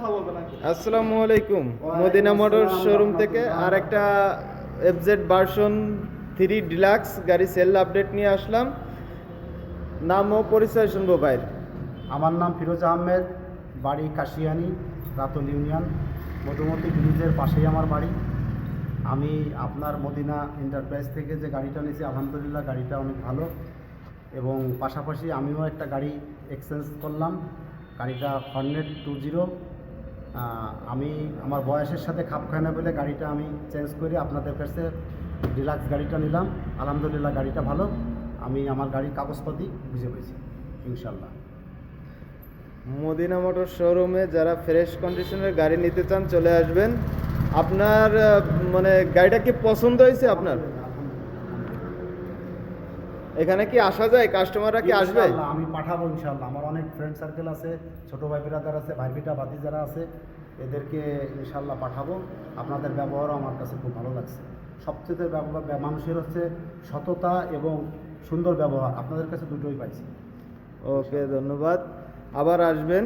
কথা বলবেন আঙ্কেল। আসসালামু আলাইকুম। মদিনা মোটরস শোরুম থেকে আরেকটা এফজেড ভার্সন 3 ডিলাক্স গাড়ি সেল আপডেট নিয়ে আসলাম। নাম ও পরিচয় শুনবো ভাইয়ের। আমার নাম ফিরোজ আহমেদ, বাড়ি কাশিয়ানি, রাতুল ইউনিয়ন, মধুমতি ব্রিজের পাশেই আমার বাড়ি। আমি আপনার মদিনা এন্টারপ্রাইজ থেকে যে গাড়িটা নিয়েছি, আলহামদুলিল্লাহ গাড়িটা অনেক ভালো, এবং পাশাপাশি আমিও একটা গাড়ি এক্সচেঞ্জ করলাম, গাড়িটা হর্নেট 20। আমি আমার বয়সের সাথে খাপ খায় না বলে গাড়িটা আমি চেঞ্জ করে আপনাদের কাছে ডিলাক্স গাড়িটা নিলাম। আলহামদুলিল্লাহ গাড়িটা ভালো, আমি আমার গাড়ির কাগজপাতি বুঝে পেয়েছি ইনশাল্লাহ। মদিনা মোটর শোরুমে যারা ফ্রেশ কন্ডিশনের গাড়ি নিতে চান চলে আসবেন। আপনার মানে গাড়িটা কি পছন্দ হয়েছে আপনার? এখানে কি আসা যায়? কাস্টমাররা কি আসবে? ইনশাআল্লাহ আমি পাঠাবো ইনশাআল্লাহ। আমার অনেক ফ্রেন্ড সার্কেল আছে, ছোটো ভাই বিরাদার আছে, ভাই বিটা বাতি যারা আছে, এদেরকে ইনশাআল্লাহ পাঠাবো। আপনাদের ব্যবহারও আমার কাছে খুব ভালো লাগছে। সবচেয়ে মানুষের হচ্ছে সততা এবং সুন্দর ব্যবহার, আপনাদের কাছে দুটোই পাইছি। ওকে, ধন্যবাদ। আবার আসবেন।